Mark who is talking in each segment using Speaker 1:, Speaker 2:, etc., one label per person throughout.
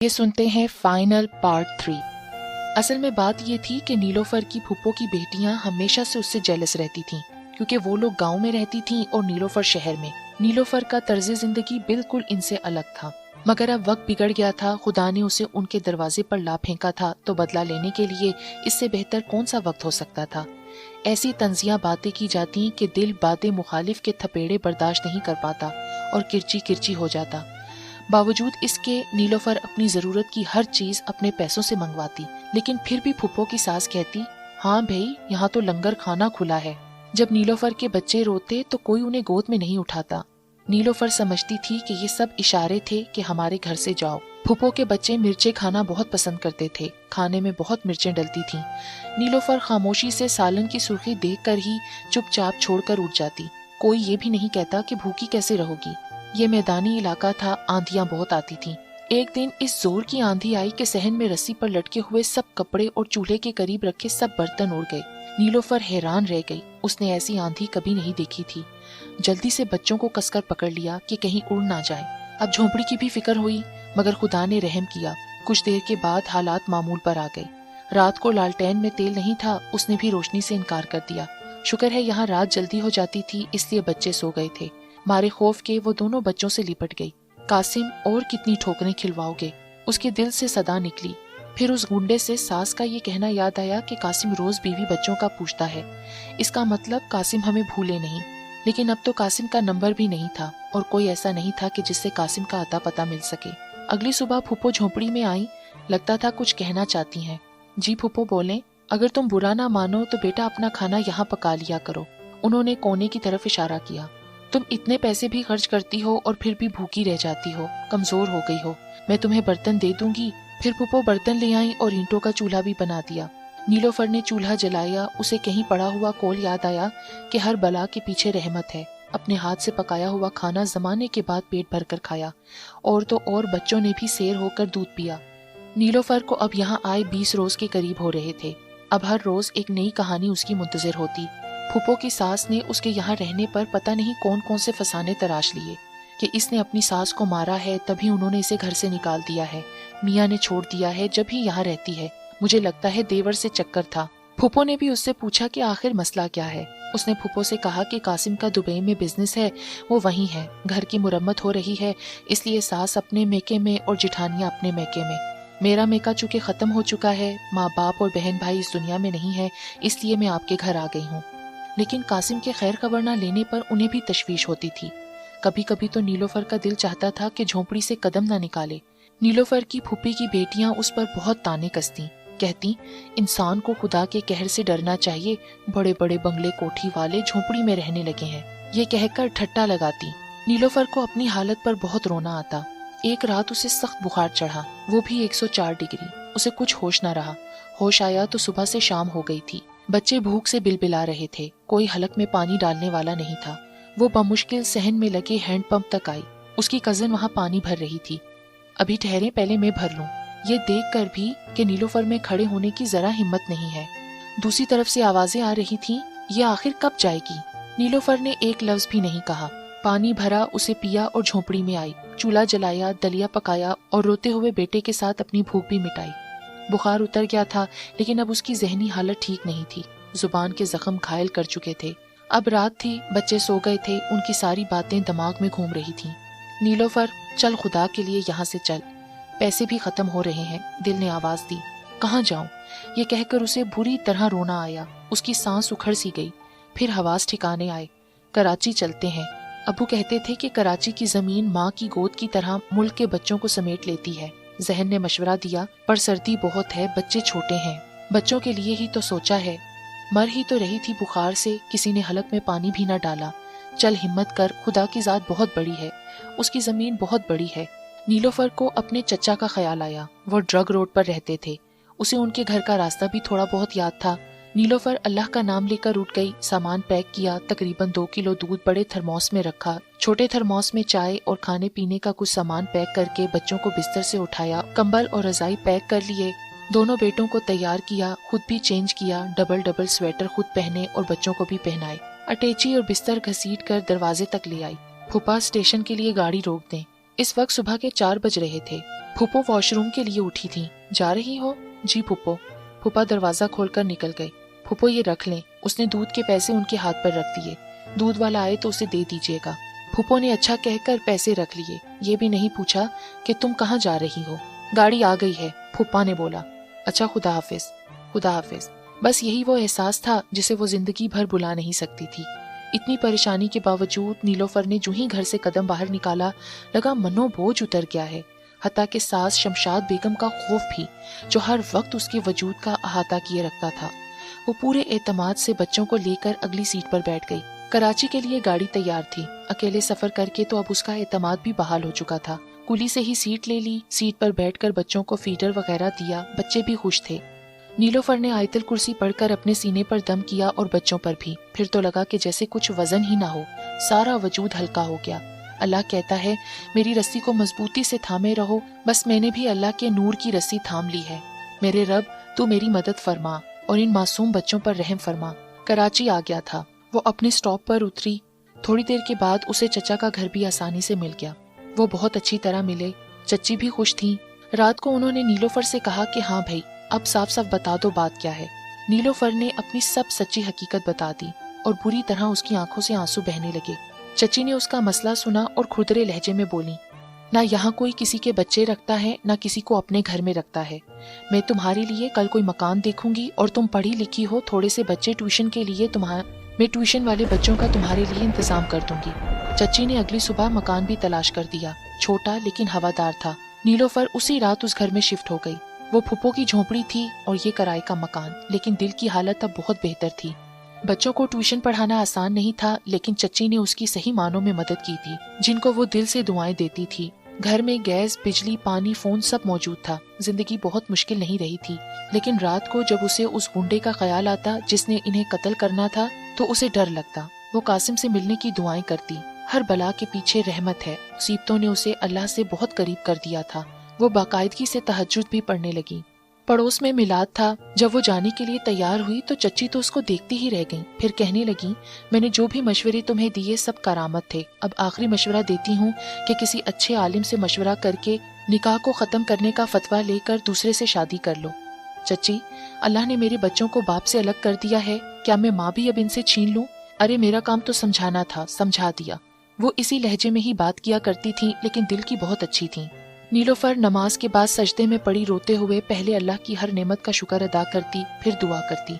Speaker 1: ये सुनते हैं फाइनल पार्ट 3। असल में बात ये थी कि नीलोफर की फूफो की बेटियां हमेशा से उससे जेलस रहती थीं, क्योंकि वो लोग गांव में रहती थीं और नीलोफर शहर में। नीलोफर का तर्ज जिंदगी बिल्कुल इनसे अलग था, मगर अब वक्त बिगड़ गया था। खुदा ने उसे उनके दरवाजे पर ला फेंका था, तो बदला लेने के लिए इससे बेहतर कौन सा वक्त हो सकता था। ऐसी तंजिया बातें की जाती कि दिल बातें मुखालिफ के थपेड़े बर्दाश्त नहीं कर पाता और किरची किरची हो जाता। बावजूद इसके नीलोफर अपनी जरूरत की हर चीज अपने पैसों से मंगवाती, लेकिन फिर भी फूफो की सास कहती, हाँ भाई, यहाँ तो लंगर खाना खुला है। जब नीलोफर के बच्चे रोते तो कोई उन्हें गोद में नहीं उठाता। नीलोफर समझती थी कि ये सब इशारे थे कि हमारे घर से जाओ। फूफो के बच्चे मिर्चें खाना बहुत पसंद करते थे, खाने में बहुत मिर्चें डलती थीं। नीलोफर खामोशी से सालन की सुर्खी देखकर ही चुपचाप छोड़कर उठ जाती। कोई ये भी नहीं कहता कि भूखी कैसे रहोगी। ये मैदानी इलाका था, आंधियां बहुत आती थीं। एक दिन इस जोर की आंधी आई कि सहन में रस्सी पर लटके हुए सब कपड़े और चूल्हे के करीब रखे सब बर्तन उड़ गए। नीलोफर हैरान रह गई, उसने ऐसी आंधी कभी नहीं देखी थी। जल्दी से बच्चों को कसकर पकड़ लिया कि कहीं उड़ ना जाए। अब झोंपड़ी की भी फिक्र हुई, मगर खुदा ने रहम किया। कुछ देर के बाद हालात मामूल पर आ गए। रात को लालटेन में तेल नहीं था, उसने भी रोशनी से इनकार कर दिया। शुक्र है यहाँ रात जल्दी हो जाती थी, इसलिए बच्चे सो गए थे। मारे खौफ के वो दोनों बच्चों से लिपट गई। कासिम, और कितनी ठोकरें खिलवाओगे? उसके दिल से सदा निकली। फिर उस गुंडे से सास का ये कहना याद आया कि कासिम रोज बीवी बच्चों का पूछता है। इसका मतलब कासिम हमें भूले नहीं। लेकिन अब तो कासिम का नंबर भी नहीं था और कोई ऐसा नहीं था कि जिससे कासिम का अता पता मिल सके। अगली सुबह फूफो झोंपड़ी में आई। लगता था कुछ कहना चाहती हैं। जी फूफो बोले, अगर तुम बुरा ना मानो तो बेटा अपना खाना यहाँ पका लिया करो। उन्होंने कोने की तरफ इशारा किया। तुम इतने पैसे भी खर्च करती हो और फिर भी भूखी रह जाती हो, कमजोर हो गई हो। मैं तुम्हें बर्तन दे दूंगी। फिर फूफो बर्तन ले आई और ईंटों का चूल्हा भी बना दिया। नीलोफर ने चूल्हा जलाया। उसे कहीं पड़ा हुआ कोल याद आया कि हर बला के पीछे रहमत है। अपने हाथ से पकाया हुआ खाना जमाने के बाद पेट भर कर खाया, और तो और बच्चों ने भी सैर होकर दूध पिया। नीलोफर को अब यहाँ आए 20 रोज के करीब हो रहे थे। अब हर रोज एक नई कहानी उसकी मुंतजर होती। फूफो की सास ने उसके यहाँ रहने पर पता नहीं कौन कौन से फसाने तराश लिए कि इसने अपनी सास को मारा है, तभी उन्होंने इसे घर से निकाल दिया है। मियाँ ने छोड़ दिया है, जब ही यहाँ रहती है। मुझे लगता है देवर से चक्कर था। फूफो ने भी उससे पूछा कि आखिर मसला क्या है। उसने फूफो से कहा कि कासिम का दुबई में बिजनेस है, वो वहीं है। घर की मुरम्मत हो रही है, इसलिए सास अपने मैके में और जिठानियाँ अपने मैके में। मेरा मैका चूंकि खत्म हो चुका है, माँ बाप और बहन भाई इस दुनिया में नहीं है, इसलिए मैं आपके घर आ गई हूँ। लेकिन कासिम के खैर खबर न लेने पर उन्हें भी तशवीश होती थी। कभी कभी तो नीलोफर का दिल चाहता था कि झोंपड़ी से कदम न निकाले। नीलोफर की फूफी की बेटियां उस पर बहुत ताने कसती, कहती, इंसान को खुदा के कहर से डरना चाहिए, बड़े बड़े बंगले कोठी वाले झोंपड़ी में रहने लगे हैं। ये कहकर ठट्टा लगाती। नीलोफर को अपनी हालत पर बहुत रोना आता। एक रात उसे सख्त बुखार चढ़ा, वो भी 104 डिग्री। उसे कुछ होश न रहा। होश आया तो सुबह से शाम हो गई थी। बच्चे भूख से बिलबिला रहे थे। कोई हलक में पानी डालने वाला नहीं था। वो बमुश्किल सहन में लगे हैंडपंप तक आई। उसकी कजन वहाँ पानी भर रही थी। अभी ठहरे, पहले मैं भर लूं। ये देखकर भी कि नीलोफर में खड़े होने की जरा हिम्मत नहीं है। दूसरी तरफ से आवाजें आ रही थीं, ये आखिर कब जाएगी? नीलोफर ने एक लफ्ज भी नहीं कहा। पानी भरा, उसे पिया और झोंपड़ी में आई। चूल्हा जलाया, दलिया पकाया और रोते हुए बेटे के साथ अपनी भूख भी मिटाई। बुखार उतर गया था, लेकिन अब उसकी जहनी हालत ठीक नहीं थी। जुबान के जख्म घायल कर चुके थे। अब रात थी, बच्चे सो गए थे, उनकी सारी बातें दिमाग में घूम रही थीं। नीलोफर, चल खुदा के लिए यहाँ से चल, पैसे भी खत्म हो रहे हैं। दिल ने आवाज दी। कहाँ जाऊं? ये कहकर उसे बुरी तरह रोना आया। उसकी सांस उखड़ सी गई। फिर हवास ठिकाने आए। कराची चलते हैं। अबू कहते थे कि कराची की जमीन माँ की गोद की तरह मुल्क के बच्चों को समेट लेती है। जहन ने मशवरा दिया, पर सर्दी बहुत है, बच्चे छोटे हैं। बच्चों के लिए ही तो सोचा है। मर ही तो रही थी बुखार से, किसी ने हलक में पानी भी न डाला। चल हिम्मत कर, खुदा की जात बहुत बड़ी है, उसकी जमीन बहुत बड़ी है। नीलोफर को अपने चचा का ख्याल आया। वो ड्रग रोड पर रहते थे। उसे उनके घर का रास्ता भी थोड़ा बहुत याद था। नीलोफर अल्लाह का नाम लेकर उठ गई। सामान पैक किया। तकरीबन 2 किलो दूध बड़े थर्मोस में रखा। छोटे थर्मोस में चाय और खाने पीने का कुछ सामान पैक करके बच्चों को बिस्तर से उठाया। कंबल और रजाई पैक कर लिए। दोनों बेटों को तैयार किया, खुद भी चेंज किया। डबल डबल स्वेटर खुद पहने और बच्चों को भी पहनाए। अटैची और बिस्तर घसीट कर दरवाजे तक ले आई। फूफा, स्टेशन के लिए गाड़ी रोक दें। इस वक्त सुबह के 4 बज रहे थे। फूफो वॉशरूम के लिए उठी थी। जा रही हो? जी फूफो। फूफा दरवाजा खोलकर निकल गई। फूफो ये रख लें। उसने दूध के पैसे उनके हाथ पर रख दिए। दूध वाला आए तो उसे दे दीजिएगा। फूफो ने अच्छा कहकर पैसे रख लिए। ये भी नहीं पूछा कि तुम कहाँ जा रही हो। गाड़ी आ गई है, फूफा ने बोला। अच्छा, खुदा हाफिज। खुदा हाफिज। बस यही वो एहसास था जिसे वो जिंदगी भर भुला नहीं सकती थी। इतनी परेशानी के बावजूद नीलोफर ने जो ही घर से कदम बाहर निकाला, लगा मनो बोझ उतर गया है। हत्ता के सास शमशाद बेगम का खौफ भी, जो हर वक्त उसके वजूद का अहाता किए रखता था। वो पूरे एतमाद से बच्चों को लेकर अगली सीट पर बैठ गई। कराची के लिए गाड़ी तैयार थी। अकेले सफर करके तो अब उसका एतमाद भी बहाल हो चुका था। कुली से ही सीट ले ली। सीट पर बैठकर बच्चों को फीडर वगैरह दिया। बच्चे भी खुश थे। नीलोफर ने आयतल कुर्सी पढ़कर अपने सीने पर दम किया और बच्चों पर भी। फिर तो लगा कि जैसे कुछ वजन ही ना हो, सारा वजूद हल्का हो गया। अल्लाह कहता है, मेरी रस्सी को मजबूती से थामे रहो। बस मैंने भी अल्लाह के नूर की रस्सी थाम ली है। मेरे रब, तू मेरी मदद फरमा और इन मासूम बच्चों पर रहम फरमा। कराची आ गया था। वो अपने स्टॉप पर उतरी। थोड़ी देर के बाद उसे चचा का घर भी आसानी से मिल गया। वो बहुत अच्छी तरह मिले। चच्ची भी खुश थी। रात को उन्होंने नीलोफर से कहा कि हाँ भाई, अब साफ साफ बता दो बात क्या है। नीलोफर ने अपनी सब सच्ची हकीकत बता दी और बुरी तरह उसकी आंखों से आंसू बहने लगे। चची ने उसका मसला सुना और खुरदरे लहजे में बोली, ना यहाँ कोई किसी के बच्चे रखता है, ना किसी को अपने घर में रखता है। मैं तुम्हारे लिए कल कोई मकान देखूंगी और तुम पढ़ी लिखी हो, थोड़े से बच्चे ट्यूशन के लिए मैं ट्यूशन वाले बच्चों का तुम्हारे लिए इंतजाम कर दूंगी। चची ने अगली सुबह मकान भी तलाश कर दिया। छोटा लेकिन हवादार था। नीलोफर उसी रात उस घर में शिफ्ट हो गई। वो फूफो की झोंपड़ी थी और ये किराए का मकान, लेकिन दिल की हालत अब बहुत बेहतर थी। बच्चों को ट्यूशन पढ़ाना आसान नहीं था, लेकिन चच्ची ने उसकी सही मानों में मदद की थी, जिनको वो दिल से दुआएं देती थी। घर में गैस, बिजली, पानी, फोन सब मौजूद था। जिंदगी बहुत मुश्किल नहीं रही थी। लेकिन रात को जब उसे उस गुंडे का ख्याल आता जिसने इन्हें कत्ल करना था, तो उसे डर लगता। वो कासिम से मिलने की दुआएं करती। हर बला के पीछे रहमत है। मुसीबतों ने उसे अल्लाह से बहुत करीब कर दिया था। वो बाकायदगी से तहज्जुद भी पढ़ने लगी। पड़ोस में मिलाद था। जब वो जाने के लिए तैयार हुई तो चच्ची तो उसको देखती ही रह गई। फिर कहने लगी, मैंने जो भी मशवरे तुम्हें दिए सब करामत थे। अब आखिरी मशवरा देती हूँ कि किसी अच्छे आलिम से मशवरा करके निकाह को खत्म करने का फतवा लेकर दूसरे से शादी कर लो। चच्ची, अल्लाह ने मेरे बच्चों को बाप से अलग कर दिया है, क्या मैं माँ भी अब इनसे छीन लूँ? अरे मेरा काम तो समझाना था, समझा दिया। वो इसी लहजे में ही बात किया करती थी, लेकिन दिल की बहुत अच्छी थी। नीलोफर नमाज के बाद सजदे में पड़ी रोते हुए पहले अल्लाह की हर नेमत का शुक्र अदा करती, फिर दुआ करती,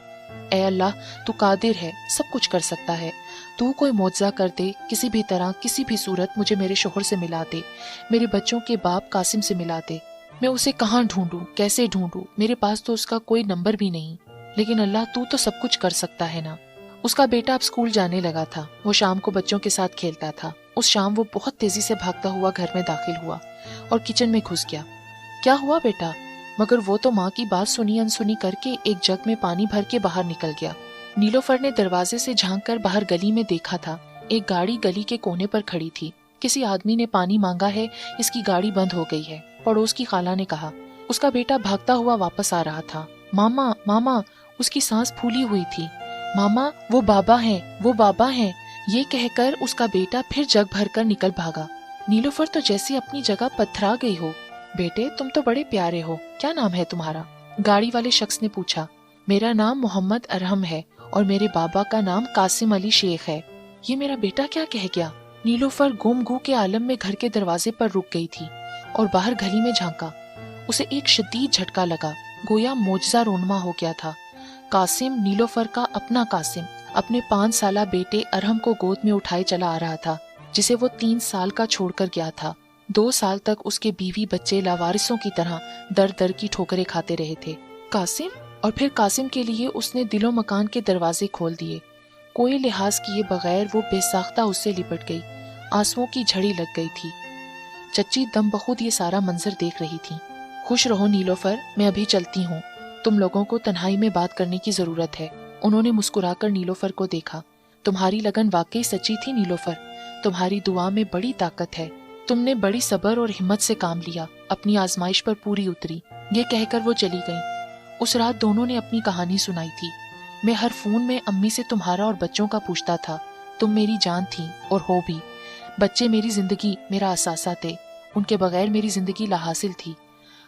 Speaker 1: ऐ अल्लाह, तू कादिर है, सब कुछ कर सकता है। तू कोई मौजज़ा कर दे, किसी भी तरह, किसी भी सूरत मुझे मेरे शोहर से मिला दे, मेरे बच्चों के बाप कासिम से मिला दे। मैं उसे कहाँ ढूंढूं, कैसे ढूंढूं? मेरे पास तो उसका कोई नंबर भी नहीं। लेकिन अल्लाह, तू तो सब कुछ कर सकता है ना। उसका बेटा अब स्कूल जाने लगा था। वो शाम को बच्चों के साथ खेलता था। उस शाम वो बहुत तेजी से भागता हुआ घर में दाखिल हुआ और किचन में घुस गया। क्या हुआ बेटा? मगर वो तो माँ की बात सुनी अनसुनी करके एक जग में पानी भर के बाहर निकल गया। नीलोफर ने दरवाजे से झांक कर बाहर गली में देखा था। एक गाड़ी गली के कोने पर खड़ी थी। किसी आदमी ने पानी मांगा है, इसकी गाड़ी बंद हो गई है, पड़ोस की खाला ने कहा। उसका बेटा भागता हुआ वापस आ रहा था। मामा, मामा, उसकी सांस फूली हुई थी। मामा, वो बाबा हैं, वो बाबा हैं, ये कहकर उसका बेटा फिर जग भर कर निकल भागा। नीलोफर तो जैसी अपनी जगह पथरा गई हो। बेटे, तुम तो बड़े प्यारे हो, क्या नाम है तुम्हारा? गाड़ी वाले शख्स ने पूछा। मेरा नाम मोहम्मद अरहम है और मेरे बाबा का नाम कासिम अली शेख है। ये मेरा बेटा क्या कह गया? नीलोफर गुम के आलम में घर के दरवाजे पर रुक गई थी और बाहर गली में झांका। उसे एक शदीद झटका लगा, गोया मोजज़ा रोनमा हो गया था। कासिम, नीलोफर का अपना कासिम, अपने 5 साला बेटे अरहम को गोद में उठाए चला आ रहा था, जिसे वो 3 साल का छोड़कर गया था। 2 साल तक उसके बीवी बच्चे लावारिसों की तरह दर दर की ठोकरें खाते रहे थे। कासिम, और फिर कासिम के लिए उसने दिलो मकान के दरवाजे खोल दिए। कोई लिहाज किए बगैर वो बेसाख्ता उससे लिपट गई। आंसुओं की झड़ी लग गई थी। चच्ची दम बखुद ये सारा मंजर देख रही थी। खुश रहो नीलोफर, मैं अभी चलती हूँ, तुम लोगों को तन्हाई में बात करने की जरूरत है। उन्होंने मुस्कुराकर नीलोफर को देखा। तुम्हारी लगन वाकई सच्ची थी नीलोफर, तुम्हारी दुआ में बड़ी ताकत है। तुमने बड़ी सब्र और हिम्मत से काम लिया, अपनी आजमाइश पर पूरी उतरी। ये कहकर वो चली गई। उस रात दोनों ने अपनी कहानी सुनाई थी। मैं हर फोन में अम्मी से तुम्हारा और बच्चों का पूछता था। तुम मेरी जान थी और हो भी। बच्चे मेरी जिंदगी, मेरा असासा थे ان کے بغیر میری زندگی لاحاصل تھی۔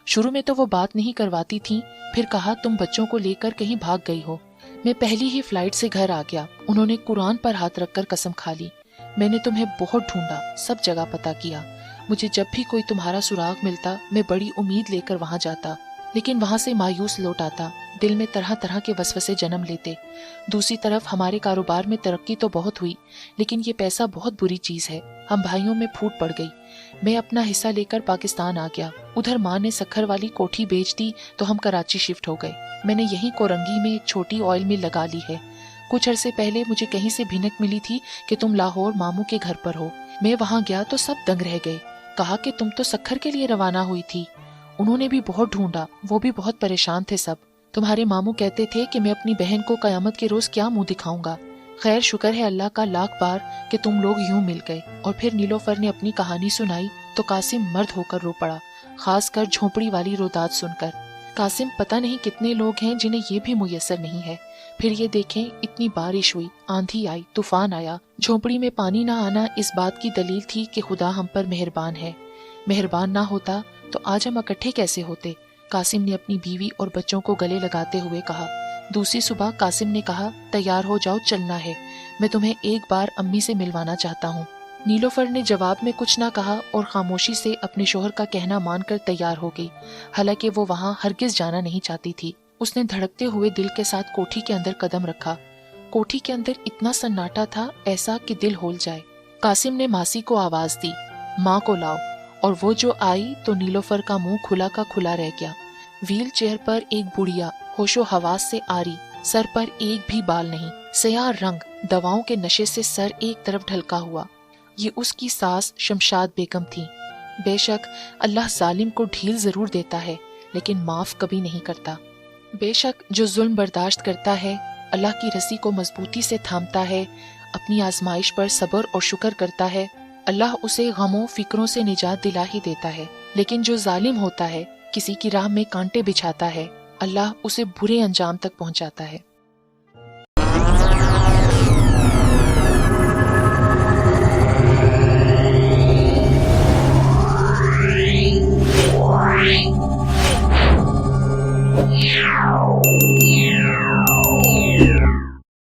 Speaker 1: شروع میں تو وہ بات نہیں کرواتی تھیں، پھر کہا تم بچوں کو لے کر کہیں بھاگ گئی ہو۔ میں پہلی ہی فلائٹ سے گھر آ گیا۔ انہوں نے قرآن پر ہاتھ رکھ کر قسم کھا لی، میں نے تمہیں بہت ڈھونڈا، سب جگہ پتہ کیا، مجھے جب بھی کوئی تمہارا سراغ ملتا میں بڑی امید لے کر وہاں جاتا، لیکن وہاں سے مایوس لوٹ آتا، دل میں طرح طرح کے وسوسے جنم لیتے۔ دوسری طرف ہمارے کاروبار میں ترقی تو بہت ہوئی، لیکن یہ پیسہ بہت بری چیز ہے، ہم بھائیوں میں پھوٹ پڑ گئی۔ میں اپنا حصہ لے کر پاکستان آ گیا، ادھر ماں نے سکھر والی کوٹھی بیچ دی تو ہم کراچی شفٹ ہو گئے۔ میں نے یہیں کورنگی میں ایک چھوٹی آئل مل لگا لی ہے۔ کچھ عرصے پہلے مجھے کہیں سے بھنک ملی تھی کہ تم لاہور ماموں کے گھر پر ہو۔ میں وہاں گیا تو سب دنگ رہ گئے، کہا کہ تم تو سکھر کے لیے روانہ ہوئی تھی۔ انہوں نے بھی بہت ڈھونڈا، وہ بھی بہت پریشان تھے سب۔ تمہارے ماموں کہتے تھے کہ میں اپنی بہن کو قیامت کے روز کیا منہ دکھاؤں گا۔ خیر شکر ہے اللہ کا لاکھ بار کہ تم لوگ یوں مل گئے۔ اور پھر نیلوفر نے اپنی کہانی سنائی تو قاسم مرد ہو کر رو پڑا، خاص کر جھونپڑی والی روداد سن کر۔ قاسم پتہ نہیں کتنے لوگ ہیں جنہیں یہ بھی میسر نہیں ہے۔ پھر یہ دیکھیں اتنی بارش ہوئی، آندھی آئی، طوفان آیا، جھونپڑی میں پانی نہ آنا اس بات کی دلیل تھی کہ خدا ہم پر مہربان ہے۔ مہربان نہ ہوتا تو آج ہم اکٹھے کیسے ہوتے؟ قاسم نے اپنی بیوی اور بچوں کو گلے لگاتے ہوئے کہا۔ دوسری صبح قاسم نے کہا تیار ہو جاؤ، چلنا ہے، میں تمہیں ایک بار امی سے ملوانا چاہتا ہوں۔ نیلوفر نے جواب میں کچھ نہ کہا اور خاموشی سے اپنے شوہر کا کہنا مان کر تیار ہو گئی، حالانکہ وہ وہاں ہرگز جانا نہیں چاہتی تھی۔ اس نے دھڑکتے ہوئے دل کے ساتھ کوٹھی کے اندر قدم رکھا۔ کوٹھی کے اندر اتنا سناٹا تھا ایسا کہ دل ہول جائے۔ قاسم نے ماسی کو آواز دی، ماں کو لاؤ، اور وہ جو آئی تو نیلوفر کا منہ کھلا کا کھلا رہ گیا۔ ویل چیئر پر ایک بڑھیا ہوش و حواس سے آری، سر پر ایک بھی بال نہیں، سیاہ رنگ، دواؤں کے نشے سے سر ایک طرف ڈھلکا ہوا۔ یہ اس کی ساس شمشاد بیگم تھی۔ بے شک اللہ ظالم کو ڈھیل ضرور دیتا ہے لیکن معاف کبھی نہیں کرتا۔ بے شک جو ظلم برداشت کرتا ہے اللہ کی رسی کو مضبوطی سے تھامتا ہے، اپنی آزمائش پر صبر اور شکر کرتا ہے، اللہ اسے غموں فکروں سے نجات دلا ہی دیتا ہے۔ لیکن جو ظالم ہوتا ہے، کسی کی راہ میں کانٹے بچھاتا ہے، اللہ اسے برے انجام تک پہنچاتا ہے۔